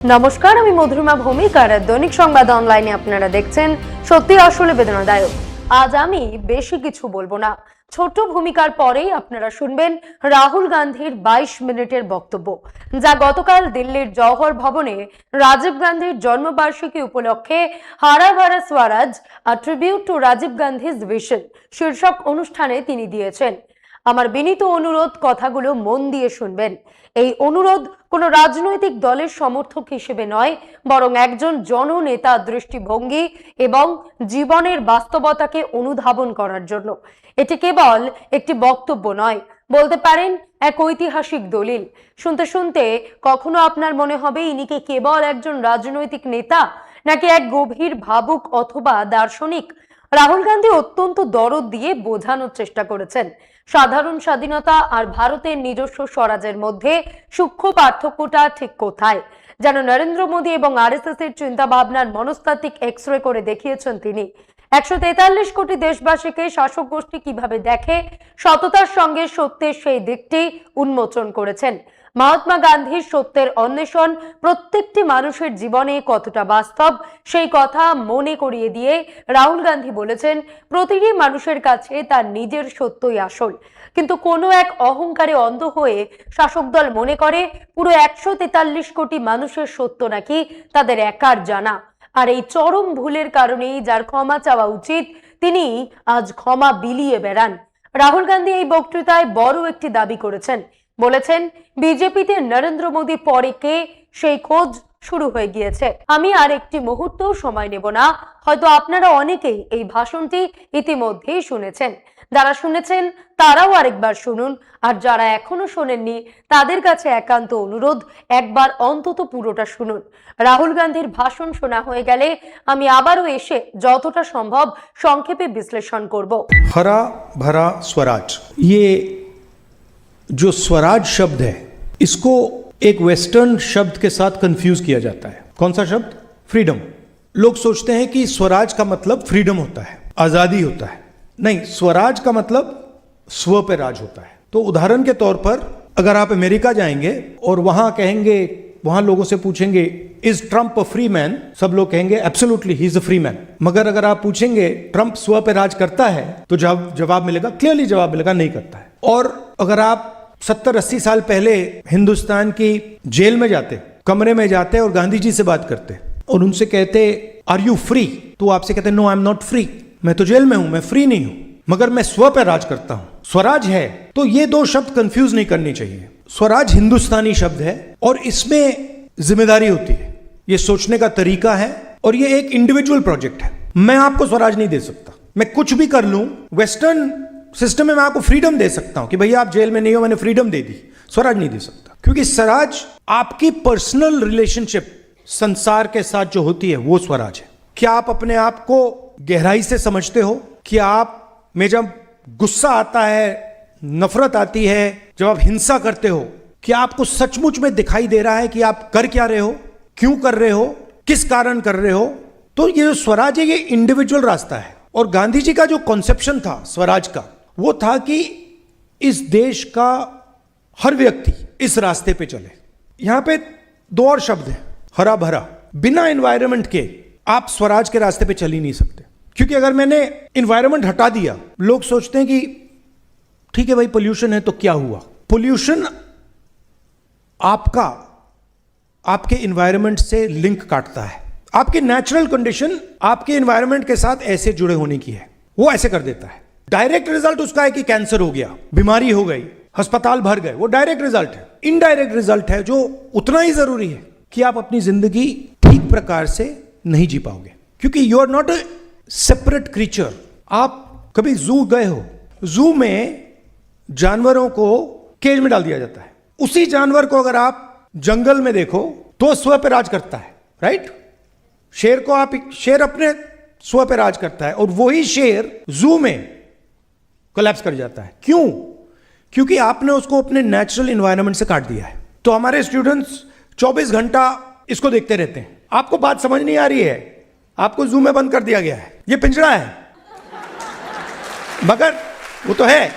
নমস্কার, আমি মধুরিমা ভৌমিক আর দৈনিক সংবাদ অনলাইনে আপনারা দেখছেন। সত্যি আসলে বেদনাদায়ক। আজ আমি বেশি কিছু বলবো না, ছোট ভূমিকার পরেই আপনারা শুনবেন রাহুল গান্ধীর 22 মিনিটের বক্তব্য, যা গতকাল দিল্লির জওহর ভবনে রাজীব গান্ধীর জন্মবার্ষিকী উপলক্ষে হারা ভরা স্বরাজ a tribute to Rajiv Gandhi's vision শীর্ষক অনুষ্ঠানে তিনি দিয়েছেন। আমার বিনীত অনুরোধ, কথাগুলো মন দিয়ে শুনবেন। এই অনুরোধ কোনো রাজনৈতিক দলের সমর্থক হিসেবে নয়, বরং একজন জননেতা দৃষ্টিভঙ্গি এবং জীবনের বাস্তবতাকে অনুধাবন করার জন্য। এটি কেবল একটি বক্তব্য নয়, বলতে পারেন এক ঐতিহাসিক দলিল। শুনতে শুনতে কখনো আপনার মনে হবে ইনি কি কেবল একজন রাজনৈতিক নেতা, নাকি এক গভীর ভাবুক অথবা দার্শনিক। রাহুল গান্ধী অত্যন্ত দরদ দিয়ে বোঝানোর চেষ্টা করেছেন সাধারণ স্বাধীনতা আর ভারতের নিজস্ব স্বরাজের মধ্যে সূক্ষ্ম পার্থক্যটা ঠিক কোথায়। যেন নরেন্দ্র মোদী এবং আরএসএস এর চিন্তা ভাবনার মনস্তাত্ত্বিক এক্সরে করে দেখিয়েছেন তিনি। 143 কোটি দেশবাসীকে শাসক গোষ্ঠী কিভাবে দেখে, সততার সঙ্গে সত্যের সেই দিকটি উন্মোচন করেছেন। মহাত্মা গান্ধীর সত্যের অন্বেষণ প্রত্যেকটি মানুষের জীবনে কতটা বাস্তব, সেই কথা মনে করিয়ে দিয়ে রাহুল গান্ধী বলেছেন, প্রতিটি মানুষের কাছে তার নিজের সত্যই আসল। কিন্তু কোনো এক অহংকারে অন্ধ হয়ে শাসক দল মনে করে পুরো 143 কোটি মানুষের সত্য নাকি তাদের একার জানা। আর এই চরম ভুলের কারণেই যার ক্ষমা চাওয়া উচিত, তিনি আজ ক্ষমা বিলিয়ে বেড়ান। রাহুল গান্ধী এই বক্তৃতায় বড় একটি দাবি করেছেন, বলেছেন বিজেপিতে নরেন্দ্র মোদী পরে কে, সেই খোঁজ শুরু হয়ে গিয়েছে। আমি আর একটি মুহূর্ত সময় নেব না। হয়তো আপনারা অনেকেই এই ভাষণটি ইতিমধ্যেই শুনেছেন। যারা শুনেছেন তারাও আরেকবার শুনুন, আর যারা এখনো শোনেননি তাদের কাছে একান্ত অনুরোধ, একবার অন্তত পুরোটা শুনুন। রাহুল গান্ধীর ভাষণ শোনা হয়ে গেলে আমি আবারও এসে যতটা সম্ভব সংক্ষেপে বিশ্লেষণ করব। हरा भरा स्वराज, ये जो स्वराज शब्द है इसको एक वेस्टर्न शब्द के साथ कंफ्यूज किया जाता है। कौन सा शब्द? फ्रीडम। लोग सोचते हैं कि स्वराज का मतलब फ्रीडम होता है, आजादी होता है। नहीं, स्वराज का मतलब स्व पे राज होता है। तो उदाहरण के तौर पर अगर आप अमेरिका जाएंगे और वहां कहेंगे, वहां लोगों से पूछेंगे is Trump a free man, सब लोग कहेंगे absolutely he is a free man. मगर अगर आप पूछेंगे ट्रंप स्व पे राज करता है, तो जवाब मिलेगा, क्लियरली जवाब मिलेगा नहीं करता है। और अगर आप 70-80 साल पहले हिंदुस्तान की जेल में जाते, कमरे में जाते और गांधी जी से बात करते और उनसे कहते आर यू फ्री, तो आपसे कहते no I am not free, मैं तो जेल में हूं, मैं फ्री नहीं हूं, मगर मैं स्व पर राज करता हूं, स्वराज है। तो ये दो शब्द कंफ्यूज नहीं करनी चाहिए। स्वराज हिंदुस्तानी शब्द है और इसमें जिम्मेदारी होती है, ये सोचने का तरीका है, और ये एक इंडिविजुअल प्रोजेक्ट है। मैं आपको स्वराज नहीं दे सकता, मैं कुछ भी कर लूं वेस्टर्न सिस्टम में, मैं आपको फ्रीडम दे सकता हूं कि भैया आप जेल में नहीं हो, मैंने फ्रीडम दे दी। स्वराज नहीं दे सकता, क्योंकि स्वराज आपकी पर्सनल रिलेशनशिप संसार के साथ जो होती है वो स्वराज है। क्या आप अपने आप को गहराई से समझते हो कि आप में जब गुस्सा आता है, नफरत आती है, जब आप हिंसा करते हो, क्या आपको सचमुच में दिखाई दे रहा है कि आप कर क्या रहे हो, क्यों कर रहे हो, किस कारण कर रहे हो? तो ये जो स्वराज है ये इंडिविजुअल रास्ता है। और गांधी जी का जो कॉन्सेप्शन था स्वराज का, वो था कि इस देश का हर व्यक्ति इस रास्ते पे चले। यहां पे दो और शब्द हैं, हरा भरा। बिना एनवायरनमेंट के आप स्वराज के रास्ते पे चल ही नहीं सकते, क्योंकि अगर मैंने एनवायरनमेंट हटा दिया, लोग सोचते हैं कि ठीक है भाई पोल्यूशन है तो क्या हुआ। पोल्यूशन आपका आपके एनवायरनमेंट से लिंक काटता है। आपकी नेचुरल कंडीशन आपके एनवायरनमेंट के साथ ऐसे जुड़े होने की है, वो ऐसे कर देता है। डायरेक्ट रिजल्ट उसका है कि कैंसर हो गया, बीमारी हो गई, अस्पताल भर गए, वो डायरेक्ट रिजल्ट है। इनडायरेक्ट रिजल्ट है जो उतना ही जरूरी है कि आप अपनी जिंदगी ठीक प्रकार से नहीं जी पाओगे, क्योंकि you are not a separate creature. आप कभी जू गए हो, जू में जानवरों को केज में डाल दिया जाता है, उसी जानवर को अगर आप जंगल में देखो तो स्व पे राज करता है, राइट? शेर को आप, शेर अपने स्व पे राज करता है, और वही शेर जू में कोलैप्स कर जाता है। क्यों? क्योंकि आपने उसको अपने नेचुरल एनवायरनमेंट से काट दिया है। तो हमारे स्टूडेंट्स 24 घंटा इसको देखते रहते हैं। आपको बात समझ नहीं आ रही है, आपको जू में बंद कर दिया गया है, ये पिंजरा है, मगर वो तो है,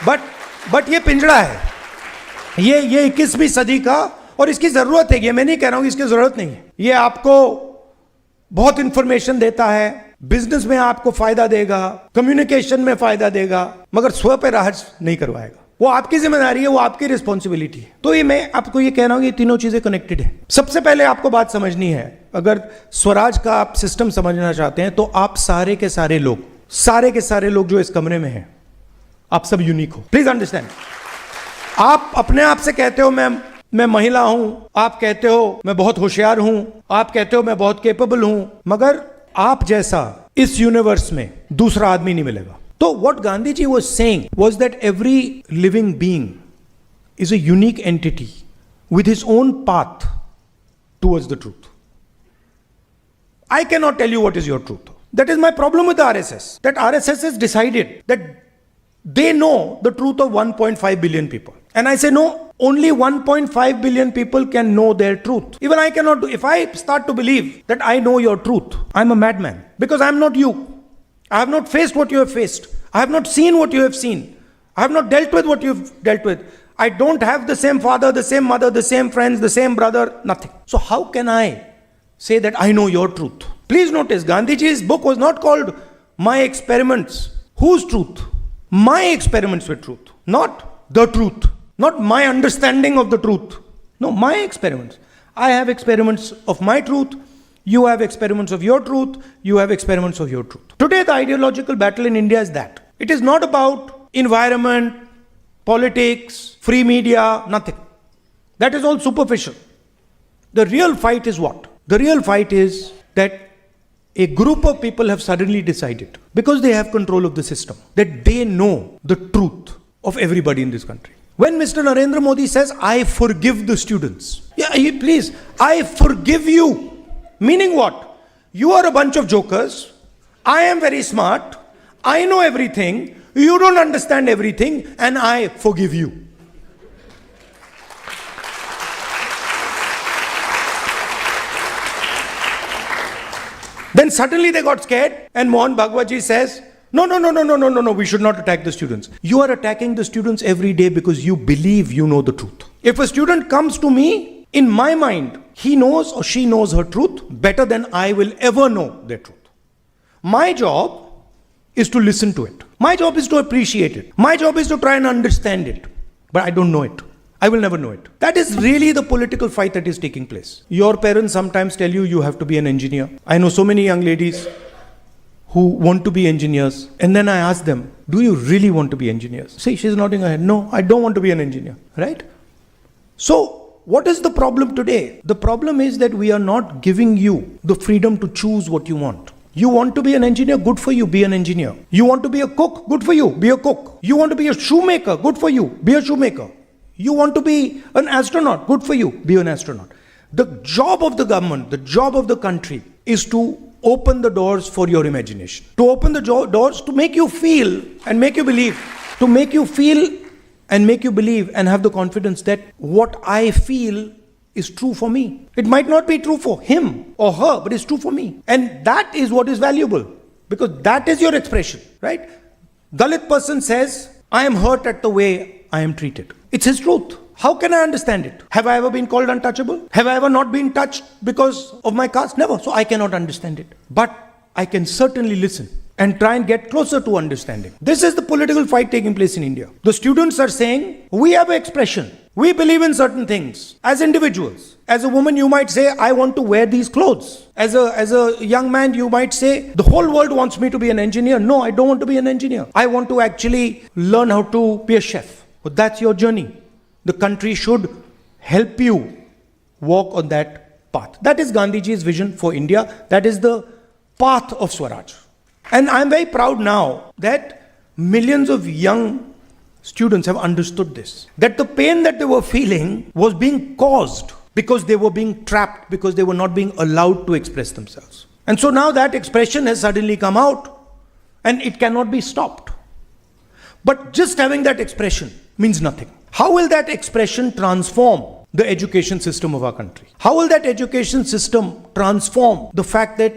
बट ये पिंजरा है, ये 21वीं सदी का और इसकी जरूरत है, ये मैं नहीं कह रहा हूं इसकी जरूरत नहीं है, ये आपको बहुत इंफॉर्मेशन देता है, बिजनेस में आपको फायदा देगा, कम्युनिकेशन में फायदा देगा, मगर स्व पे राज नहीं करवाएगा। वो आपकी जिम्मेदारी है, वो आपकी रिस्पॉन्सिबिलिटी है। तो ये मैं आपको ये कह रहा हूं, ये तीनों चीजें कनेक्टेड है। सबसे पहले आपको बात समझनी है, अगर स्वराज का आप सिस्टम समझना चाहते हैं तो आप सारे के सारे लोग जो इस कमरे में हैं, आप सब यूनिक हो। Please understand. आप अपने आप से कहते हो मैं महिला हूं, आप कहते हो मैं बहुत होशियार हूं, आप कहते हो मैं बहुत कैपेबल हूं, मगर आप जैसा इस यूनिवर्स में दूसरा आदमी नहीं मिलेगा। तो what Gandhi ji was saying was that every living being is a unique entity with his own path towards the truth. I cannot tell you what is your truth. That is my problem with the RSS. That RSS has decided that they know the truth of 1.5 billion people. And I say no, only 1.5 billion people can know their truth. Even I cannot do. If I start to believe that I know your truth, I'm a madman. Because I'm not you. I have not faced what you have faced. I have not seen what you have seen. I have not dealt with what you've dealt with. I don't have the same father, the same mother, the same friends, the same brother, nothing. So how can I say that I know your truth? Please notice, Gandhiji's book was not called My Experiments. Whose truth? My experiments with truth. Not the truth. Not my understanding of the truth. No, my experiments. I have experiments of my truth. You have experiments of your truth. You have experiments of your truth. Today, the ideological battle in India is that. It is not about environment, politics, free media, nothing. That is all superficial. The real fight is what? The real fight is that a group of people have suddenly decided, because they have control of the system, that they know the truth of everybody in this country. When Mr. Narendra Modi says, I forgive the students. Yeah, please, I forgive you. Meaning what? You are a bunch of jokers. I am very smart. I know everything. You don't understand everything, and I forgive you. Then suddenly they got scared, and Mohan Bhagwatji says, no, we should not attack the students. You are attacking the students every day because you believe you know the truth. If a student comes to me, in my mind, he knows or she knows her truth better than I will ever know their truth. My job is to listen to it. My job is to appreciate it. My job is to try and understand it. But I don't know it. I will never know it. That is really the political fight that is taking place. Your parents sometimes tell you you have to be an engineer. I know so many young ladies who want to be engineers. And then I ask them, do you really want to be engineers? See, she's nodding her head. No, I don't want to be an engineer. Right? So, what is the problem today? The problem is that we are not giving you the freedom to choose what you want. You want to be an engineer? Good for you, be an engineer. You want to be a cook? Good for you, be a cook. You want to be a shoemaker? Good for you, be a shoemaker. You want to be an astronaut? Good for you, be an astronaut. The job of the government, the job of the country is to open the doors for your imagination. To open the doors to make you feel and make you believe. To make you feel and make you believe and have the confidence that what I feel is true for me. It might not be true for him or her, but it's true for me. And that is what is valuable, because that is your expression, right? Dalit person says, I am hurt at the way I am treated. It's his truth. How can I understand it? Have I ever been called untouchable? Have I ever not been touched because of my caste? Never. So I cannot understand it. But I can certainly listen and try and get closer to understanding. This is the political fight taking place in India. The students are saying, we have an expression. We believe in certain things as individuals. As a woman, you might say, I want to wear these clothes. As a young man, you might say, the whole world wants me to be an engineer. No, I don't want to be an engineer. I want to actually learn how to be a chef. But that's your journey. The country should help you walk on that path. That is Gandhiji's vision for India. That is the path of Swaraj. And I'm very proud now that millions of young students have understood this. That the pain that they were feeling was being caused because they were being trapped, because they were not being allowed to express themselves. And so now that expression has suddenly come out and it cannot be stopped. But just having that expression means nothing. How will that expression transform the education system of our country? How will that education system transform the fact that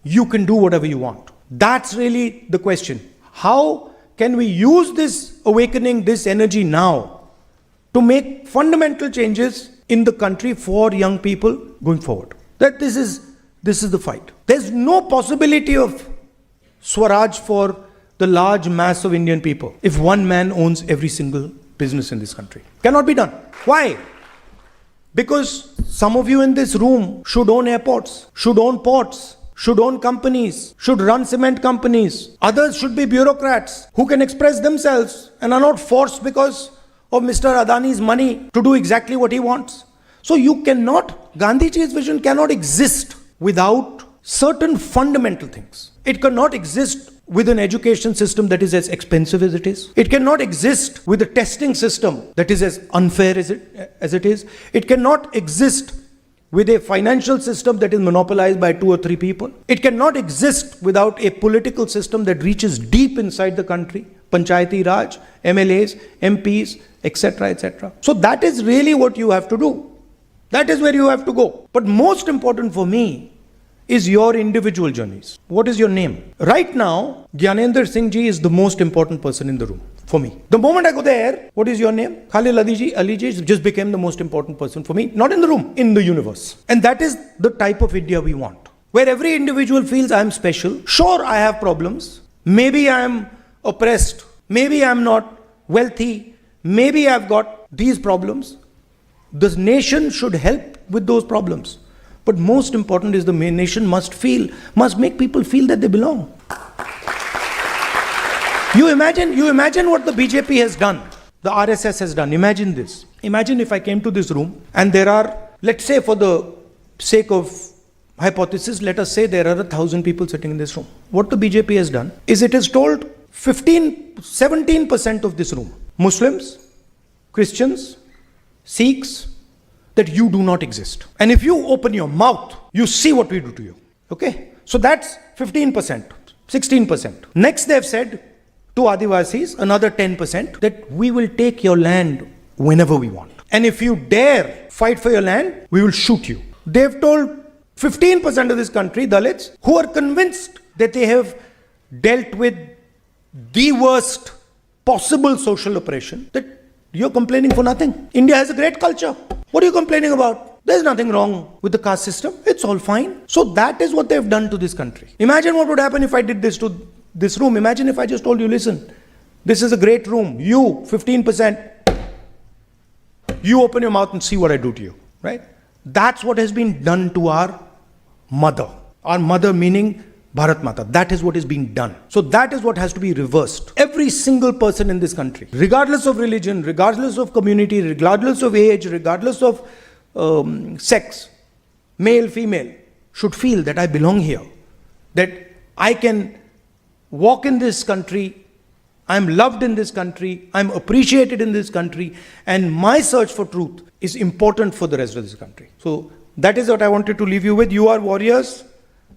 you can do whatever you want? That's really the question. How can we use this awakening, this energy now to make fundamental changes in the country for young people going forward. That this is the fight. There's no possibility of Swaraj for the large mass of Indian people if one man owns every single business in this country. Cannot be done. Why? Because some of you in this room should own airports, should own ports, should own companies, should run cement companies. Others should be bureaucrats who can express themselves and are not forced because of Mr. Adani's money to do exactly what he wants. So you cannot, Gandhiji's vision cannot exist without certain fundamental things. It cannot exist with an education system that is as expensive as it is. It cannot exist with a testing system that is as unfair as it is. It cannot exist with a financial system that is monopolized by 2 or 3 people. It cannot exist without a political system that reaches deep inside the country. Panchayati Raj, MLAs, MPs, etc., etc. So that is really what you have to do. That is where you have to go. But most important for me is your individual journeys. What is your name? Right now, Gyanendra Singh ji is the most important person in the room for me. The moment I go there, what is your name? Khalil Ali ji just became the most important person for me. Not in the room, in the universe. And that is the type of India we want. Where every individual feels I am special. Sure, I have problems. Maybe I am oppressed. Maybe I am not wealthy. Maybe I've got these problems. The nation should help with those problems. But most important is the nation must make people feel that they belong. You imagine what the BJP has done, the RSS has done. Imagine this. Imagine if I came to this room and there are, let's say for the sake of hypothesis, let us say there are 1,000 people sitting in this room. What the BJP has done is it has told 17% of this room, Muslims, Christians, Sikhs, that you do not exist. And if you open your mouth, you see what we do to you. Okay? So that's 15%, 16%. Next they've said to Adivasis, another 10%, that we will take your land whenever we want. And if you dare fight for your land, we will shoot you. They've told 15% of this country, Dalits, who are convinced that they have dealt with the worst possible social oppression, that you're complaining for nothing. India has a great culture. What are you complaining about? There's nothing wrong with the caste system. It's all fine. So that is what they've done to this country. Imagine what would happen if I did this to this room. Imagine if I just told you, listen, this is a great room. You, 15%, you open your mouth and see what I do to you. Right? That's what has been done to our mother. Our mother meaning Bharat Mata. That is what is being done. So that is what has to be reversed. Every single person in this country, regardless of religion, regardless of community, regardless of age, regardless of sex, male, female, should feel that I belong here. That I can walk in this country, I'm loved in this country, I'm appreciated in this country, and my search for truth is important for the rest of this country. So that is what I wanted to leave you with. You are warriors.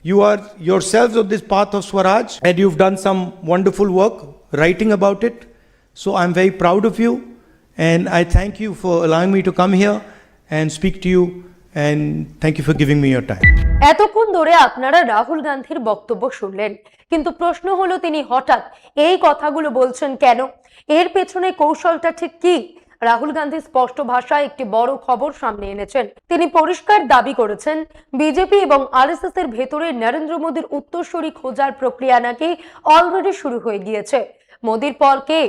You are yourselves of this path of Swaraj, and you've done some wonderful work writing about it. So I'm very proud of you, and I thank you for allowing me to come here and speak to you, and thank you for giving me your time. এতক্ষণ ধরে আপনারা রাহুল গান্ধীর বক্তব্য শুনলেন, কিন্তু প্রশ্ন হলো তিনি হঠাৎ এই কথাগুলো বলছেন কেন? এর পেছনে কৌশলটা ঠিক কি? রাহুল গান্ধী স্পষ্ট ভাষায় একটি বড় খবর সামনে এনেছেন। তিনি পরিষ্কার দাবি করেছেন বিজেপি এবং আরএসএস এর ভেতরে নরেন্দ্র মোদীর উত্তরসূরি খোঁজার প্রক্রিয়া নাকি অলরেডি শুরু হয়ে গিয়েছে। মোদীর পর কে?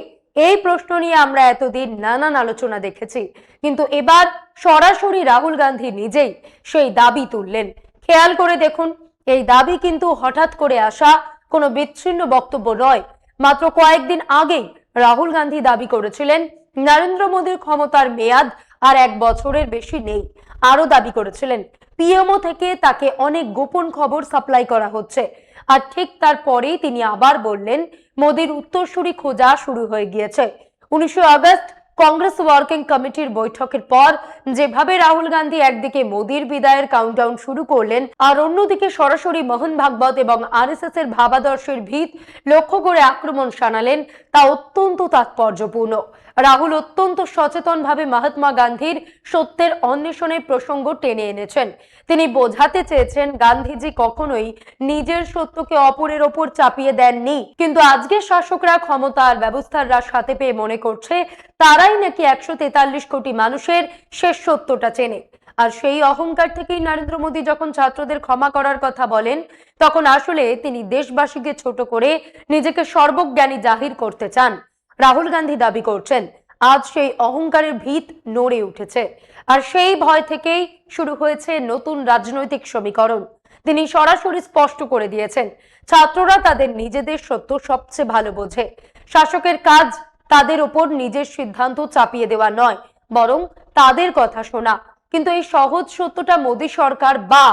এই প্রশ্ন নিয়ে আমরা এতদিন নানান আলোচনা দেখেছি, কিন্তু এবার সরাসরি রাহুল গান্ধী নিজেই সেই দাবি তুললেন। খেয়াল করে দেখুন, এই দাবি কিন্তু হঠাৎ করে আসা কোনো বিচ্ছিন্ন বক্তব্য নয়। মাত্র কয়েকদিন আগেই রাহুল গান্ধী দাবি করেছিলেন নরেন্দ্র মোদীর ক্ষমতার মেয়াদ আর 1 বছরের বেশি নেই। আরো দাবি করেছিলেন পিএমও থেকে তাকে অনেক গোপন খবর সাপ্লাই করা হচ্ছে। আর ঠিক তারপরেই তিনি আবার বললেন মোদীর উত্তরসূরি খোঁজা শুরু হয়ে গিয়েছে। 19 আগস্ট কংগ্রেস ওয়ার্কিং কমিটির বৈঠকের পর যেভাবে রাহুল গান্ধী একদিকে মোদীর বিদায়ের কাউন্টডাউন শুরু করলেন, আর অন্যদিকে সরাসরি মোহন ভাগবত এবং আরএসএস এর ভাবাদর্শের ভিত লক্ষ্য করে আক্রমণ শানালেন, তা অত্যন্ত তাৎপর্যপূর্ণ। রাহুল অত্যন্ত সচেতনভাবে মহাত্মা গান্ধীর সত্যের অন্বেষণের প্রসঙ্গ টেনে এনেছেন। তিনি বোঝাতে চেয়েছেন গান্ধীজি কখনোই নিজের সত্যকে অপরের ওপর চাপিয়ে দেননি, কিন্তু আজকের শাসকরা ক্ষমতা আর ব্যবস্থার রাশ হাতে পেয়ে মনে করছে তারাই নাকি 143 কোটি মানুষের শেষ সত্যটা চেনে। আর সেই অহংকার থেকেই নরেন্দ্র মোদী যখন ছাত্রদের ক্ষমা করার কথা বলেন, তখন আসলে তিনি দেশবাসীকে ছোট করে নিজেকে সর্বজ্ঞানী জাহির করতে চান। রাহুল গান্ধী দাবি করছেন আজ সেই অহংকারের ভিত নড়ে উঠেছে, আর সেই ভয় থেকেই শুরু হয়েছে নতুন রাজনৈতিক সমীকরণ। তিনি সরাসরি স্পষ্ট করে দিয়েছেন ছাত্ররা তাদের নিজেদের সত্য সবচেয়ে ভালো বোঝে। শাসকের কাজ তাদের উপর নিজের সিদ্ধান্ত চাপিয়ে দেওয়া নয়, বরং তাদের কথা শোনা। কিন্তু এই সহজ সত্যটা মোদী সরকার বা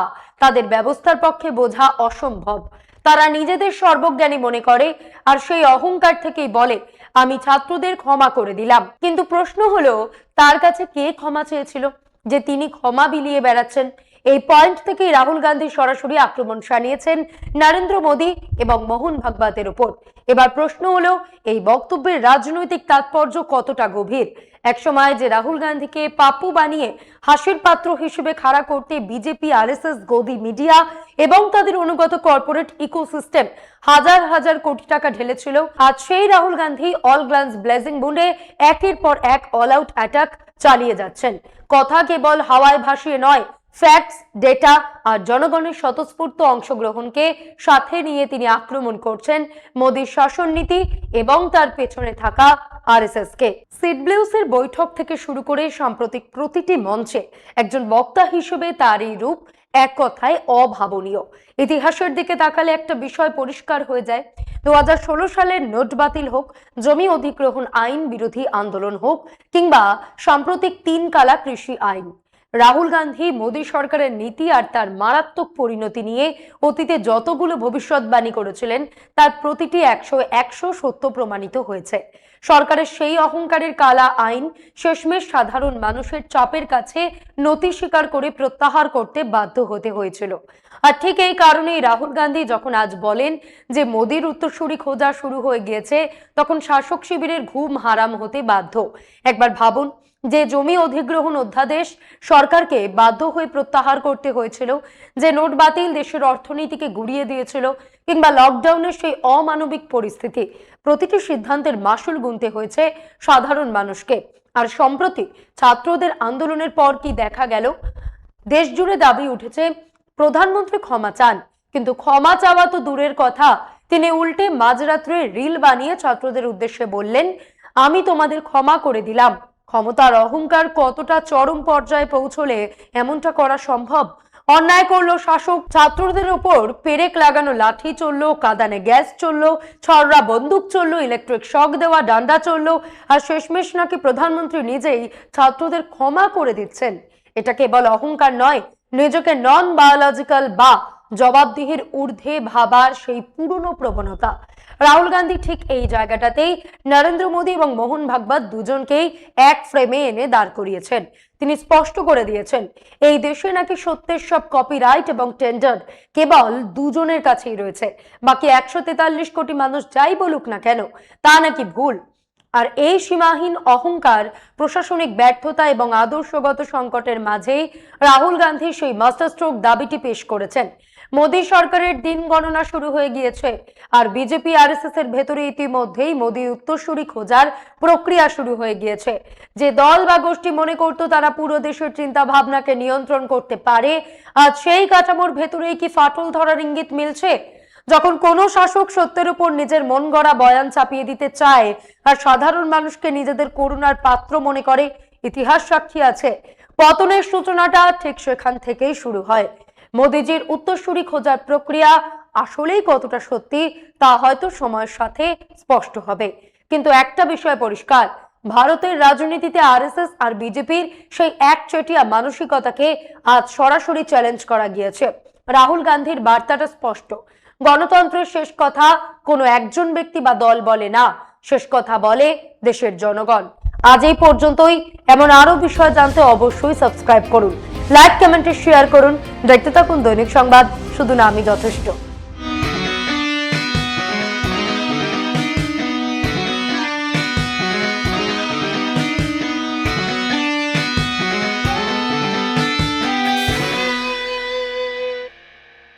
তাদের ব্যবস্থার পক্ষে বোঝা অসম্ভব। তারা নিজেদের সর্বজ্ঞানী মনে করে আর সেই অহংকার থেকেই বলে আমি ছাত্রদের ক্ষমা করে দিলাম। কিন্তু প্রশ্ন হলো তার কাছে কে ক্ষমা চেয়েছিল যে তিনি ক্ষমা বিলিয়ে বেড়াচ্ছেন? এই পয়েন্ট থেকেই রাহুল গান্ধী সরাসরি আক্রমণ শানিয়েছেন নরেন্দ্র মোদী এবং মোহন ভাগবতের উপর। এবার প্রশ্ন হলো এই বক্তব্যের রাজনৈতিক তাৎপর্য কতটা গভীর। একসময় যে রাহুল গান্ধীকে পাপ্পু বানিয়ে হাসির পাত্র হিসেবে খাড়া করতে বিজেপি, আরএসএস, গদি মিডিয়া এবং তাদের অনুগত কর্পোরেট ইকোসিস্টেম হাজার হাজার কোটি টাকা ঢেলেছিল, আজ সেই Rahul Gandhi all guns blazing বুন্ডে একের পর এক অল আউট অ্যাটাক চালিয়ে যাচ্ছেন। কথা কেবল হাওয়ায় ভাসিয়ে নয়, ফ্যাক্টস, ডেটা আর জনগণের স্বতঃস্ফূর্ত অংশগ্রহণকে সাথে নিয়ে তিনি আক্রমণ করছেন মোদীর শাসন নীতি এবং তার পেছনে থাকা আরএসএস কে। সিড ব্লুসের বৈঠক থেকে শুরু করে সাম্প্রতিক প্রতিটি মঞ্চে একজন বক্তা হিসেবে তার এই রূপ এক কথায় অভাবনীয়। ইতিহাসের দিকে তাকালে একটা বিষয় পরিষ্কার হয়ে যায়, 2016 সালের নোট বাতিল হোক, জমি অধিগ্রহণ আইন বিরোধী আন্দোলন হোক, কিংবা সাম্প্রতিক 3 কালা কৃষি আইন, রাহুল গান্ধী মোদী সরকারের নীতি আর তার মারাত্মক পরিণতি নিয়ে অতীতে যতগুলো ভবিষ্যৎবাণী করেছিলেন তার প্রতিটি 100 সত্য প্রমাণিত হয়েছে। সরকারের সেই অহংকারের কালা আইন শেষমেশ সাধারণ মানুষের চাপের কাছে নতি স্বীকার করে প্রত্যাহার করতে বাধ্য হতে হয়েছিল। আর ঠিক এই কারণেই রাহুল গান্ধী যখন আজ বলেন যে মোদীর উত্তরসূরি খোঁজা শুরু হয়ে গিয়েছে, তখন শাসক শিবিরের ঘুম হারাম হতে বাধ্য। একবার ভাবুন, যে জমি অধিগ্রহণ অধ্যাদেশ সরকারকে বাধ্য হয়ে প্রত্যাহার করতে হয়েছিল, যে নোট বাতিল দেশের অর্থনীতিকে গুড়িয়ে দিয়েছিল, কিংবা লকডাউনের সেই অমানবিক পরিস্থিতি, প্রতিটি সিদ্ধান্তের মাসুল গুনতে হয়েছে সাধারণ মানুষকে। আর সম্প্রতি ছাত্রদের আন্দোলনের পর কি দেখা গেল? দেশ জুড়ে দাবি উঠেছে প্রধানমন্ত্রী ক্ষমা চান, কিন্তু ক্ষমা চাওয়া তো দূরের কথা, তিনি উল্টে মাঝরাত্রে রিল বানিয়ে ছাত্রদের উদ্দেশ্যে বললেন আমি তোমাদের ক্ষমা করে দিলাম। ক্ষমতার অহংকার কতটা চরম পর্যায়ে পৌঁছলে এমনটা করা সম্ভব? অন্যায় করলো শাসক, ছাত্রদের উপর পেরেক লাগানো লাঠি চললো, কাঁদানে গ্যাস চললো, ছড়রা বন্দুক চললো, ইলেকট্রিক শক দেওয়া ডান্ডা চললো, আর শেষমেশ নাকি প্রধানমন্ত্রী নিজেই ছাত্রদের ক্ষমা করে দিচ্ছেন। এটা কেবল অহংকার নয়, নিজেকে নন বায়োলজিক্যাল বা জবাবদিহির ঊর্ধ্বে ভাবার সেই পুরনো প্রবণতা। রাহুল গান্ধী ঠিক এই জায়গাটাতেই নরেন্দ্র মোদী এবং মোহন ভাগবত দুজনকেই এক ফ্রেমে এনে দাঁড় করিয়েছেন। তিনি স্পষ্ট করে দিয়েছেন এই দেশে নাকি সত্যের সব কপিরাইট এবং টেন্ডার কেবল দুজনের কাছেই রয়েছে, বাকি 143 কোটি মানুষ যাই বলুক না কেন তা নাকি ভুল। আর এই সীমাহীন অহংকার, প্রশাসনিক ব্যর্থতা এবং আদর্শগত সংকটের মাঝেই রাহুল গান্ধী সেই মাস্টার স্ট্রোক দাবিটি পেশ করেছেন। মোদী সরকারের দিন গণনা শুরু হয়ে গিয়েছে, আর বিজেপি আরএসএস এর ভেতরে ইতিমধ্যেই মোদী উত্তরসূরি খোঁজার প্রক্রিয়া শুরু হয়ে গিয়েছে। যে দল বা গোষ্ঠী মনে করত তারা পুরো দেশের চিন্তা ভাবনাকে নিয়ন্ত্রণ করতে পারে, আজ সেই কাঠামোর ভেতরেই কি ফাটল ধরার ইঙ্গিত মিলছে? যখন কোনো শাসক সত্যের উপর নিজের মন গড়া বয়ান চাপিয়ে দিতে চায় আর সাধারণ মানুষকে নিজেদের করুণার পাত্র মনে করে, ইতিহাস সাক্ষী আছে পতনের সূচনাটা ঠিক সেখান থেকেই শুরু হয়। মোদীজির উত্তরসূরি খোঁজার প্রক্রিয়া আসলেই কতটা সত্যি তা হয়তো সময়ের সাথে স্পষ্ট হবে, কিন্তু একটা বিষয় পরিষ্কার, ভারতের রাজনীতিতে আরএসএস আর বিজেপির সেই একচেটিয়া মানসিকতাকে আজ সরাসরি চ্যালেঞ্জ করা গিয়েছে। রাহুল গান্ধীর বার্তাটা স্পষ্ট, গণতন্ত্রের শেষ কথা কোনো একজন ব্যক্তি বা দল বলে না, শেষ কথা বলে দেশের জনগণ। আজ এই পর্যন্তই। এমন আরো বিষয় জানতে অবশ্যই সাবস্ক্রাইব করুন, লাইক, কমেন্টে শেয়ার করুন। দেখতে থাকুন দৈনিক সংবাদ, শুধু নামই যথেষ্ট।